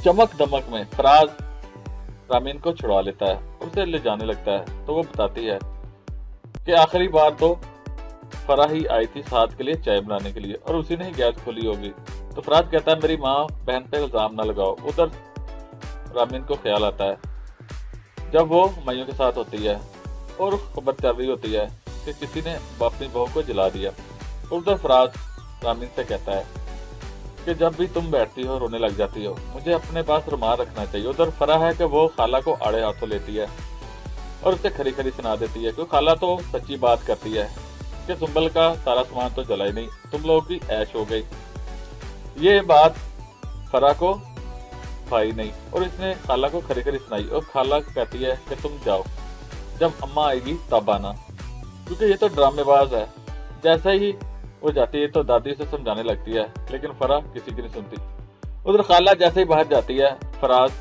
चमक दमक में फराज रामीन को छुड़ा लेता है और उसे ले जाने लगता है। तो वो बताती है कि आखिरी बार तो फराह ही आई थी साद के लिए चाय बनाने के लिए और उसी ने ही गैस खोली होगी। तो फराज कहता है मेरी माँ बहन पे इल्जाम न लगाओ। उधर रामीन को ख्याल आता है जब वो हुमायूं के साथ होती है और खबर चल रही होती है कि किसी ने अपनी बहू को जला दिया। उधर फराज रामीन से कहता है कि जब भी तुम बैठती हो रोने लग जाती हो, मुझे अपने पास रुमाल रखना चाहिए। उधर फराह है कि वो खाला को आड़े हाथों लेती है और उसे खरी खरी सुना देती है कि खाला तो सच्ची बात करती है कि सुंबल का सारा सामान तो जला ही नहीं, तुम लोगों की ऐश हो गई। ये बात फराह को भाई नहीं और इसने खाला को खरी खरी सुनाई और खाला कहती है कि तुम जाओ, जब अम्मा आएगी तब आना, क्योंकि ये तो ड्रामेबाज है। जैसे ही वो जाती है तो दादी उसे समझाने लगती है, लेकिन फराह किसी की नहीं सुनती। उधर खाला जैसे ही बाहर जाती है फराज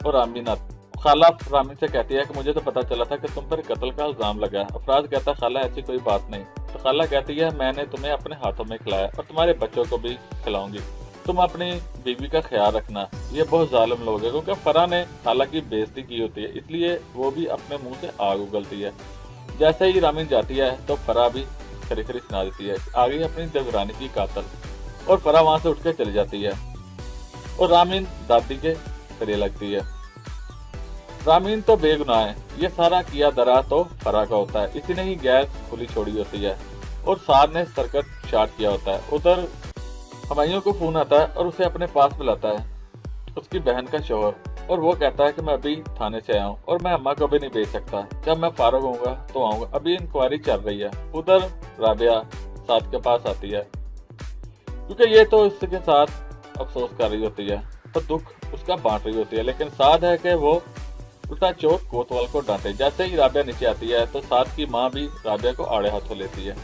और रामीन खाला रामीन से कहती है कि मुझे तो पता चला था कि तुम पर कत्ल का इल्जाम लगा है। फराज कहता है खाला ऐसी कोई बात नहीं। तो खाला कहती है मैंने तुम्हें अपने हाथों में खिलाया और तुम्हारे बच्चों को भी खिलाऊंगी, तुम अपनी बीवी का ख्याल रखना। ये बहुत जालिम लोग है, क्योंकि फराह ने खाला की बेइज्जती की होती है, इसलिए वो भी अपने मुंह से आग उगलती है। जैसे ही रामीन जाती है तो फराह भी खरी खरी सुना देती है आ गई अपनी देवरानी की कातल, और फराह वहां से उठ के चली जाती है और रामीन दादी के करिए लगती है। रामीन तो बेगुनाह है, ये सारा किया दरा तो फराह का होता है, इसी ने ही गैस खुली छोड़ी होती है और साद ने सर्किट शॉर्ट किया होता है। उधर हुमायूं को फोन आता है और उसे अपने पास बुलाता है उसकी बहन का शोहर, और वो कहता है कि मैं अभी थाने से आया हूँ और मैं अम्मा को भी नहीं भेज सकता, जब मैं फारूक होऊंगा तो आऊंगा, अभी इंक्वायरी चल रही है। उधर राबिया साद के पास आती है क्योंकि ये तो इसके साथ अफसोस कर रही होती है और दुख उसका बांट रही होती है, लेकिन साद है कि वो उल्टा चोट कोतवाल को डांटे। जैसे ही राबिया नीचे आती है तो साद की माँ भी राबिया को आड़े हाथों लेती है,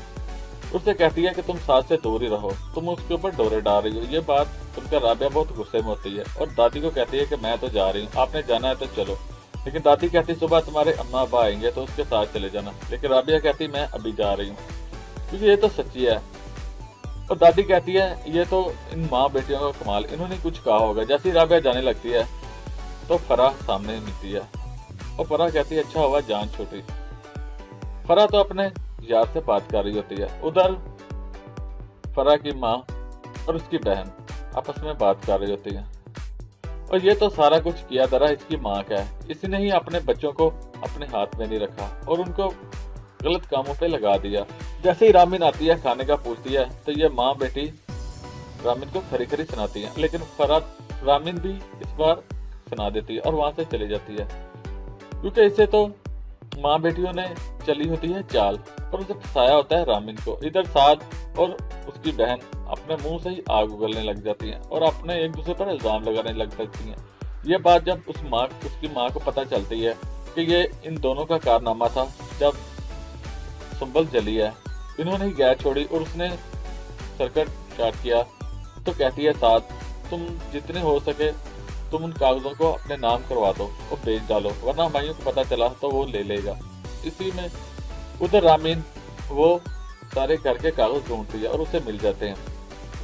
उससे कहती है कि तुम साद से दूर ही रहो, तुम उसके ऊपर डोरे डाल रही हो। ये बात सुनकर राबिया बहुत गुस्से में होती है और दादी को कहती है कि मैं तो जा रही हूँ, आपने जाना है तो चलो। लेकिन दादी कहती सुबह तुम्हारे अम्मा अब्बा आएंगे तो उसके साथ चले जाना, लेकिन राबिया कहती मैं अभी जा रही हूँ, क्योंकि ये तो सच्ची है। और दादी कहती है ये तो इन माँ बेटियों का कमाल, इन्होंने कुछ कहा होगा। जैसे ही राबिया जाने लगती है तो फराह सामने मिलती है और फराह कहती है अच्छा हुआ जान छूटी। फराह तो अपने यार से बात कर रही होती है। उधर फराह की माँ और उसकी बहन आपस में बात कर रही होती है और ये तो सारा कुछ किया दरा इसकी माँ का है, इसी ने ही अपने बच्चों को अपने हाथ में नहीं रखा और उनको गलत कामों पे लगा दिया। जैसे ही रामीन आती है खाने का पूछती है तो ये माँ बेटी रामीन को खरी खरी सुनाती है, लेकिन फराह रामीन भी इस बार सुना देती है और वहां से चली जाती है, क्योंकि इससे तो माँ बेटियों ने चली होती है चाल और उसे फंसाया होता है रामीन को। इधर साद और उसकी बहन अपने मुंह से ही आग उगलने लग जाती हैं और अपने एक दूसरे पर इल्जाम लगाने लग जाती हैं। ये बात जब उसकी माँ को पता चलती है कि ये इन दोनों का कारनामा था, जब सुंबल जली है, इन्होंने ही गैस छोड़ी और उसने सर्किट शॉर्ट किया, तो कहती है साद तुम जितने हो सके तुम उन कागजों को अपने नाम करवा दो और बेच डालो, वरना हुमायूं को पता चला तो वो ले लेगा। इसी में उधर रामीन वो सारे घर के कागज ढूंढती है और उसे मिल जाते हैं।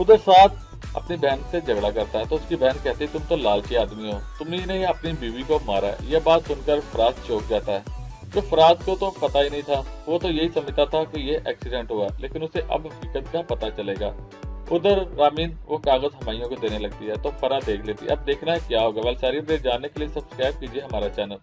उधर साद अपनी बहन से झगड़ा करता है तो उसकी बहन कहती है तुम तो लालची आदमी हो, तुमने नहीं अपनी बीवी को मारा है। यह बात सुनकर फराज चौंक जाता है, तो फराज को तो पता ही नहीं था, वो तो यही समझता था कि ये एक्सीडेंट हुआ, लेकिन उसे अब हकीकत का पता चलेगा। उधर रामीन वो कागज हुमायूं को देने लगती है तो फराह देख लेती है। अब देखना है क्या होगा। सारी अपडेट जानने के लिए सब्सक्राइब कीजिए हमारा चैनल।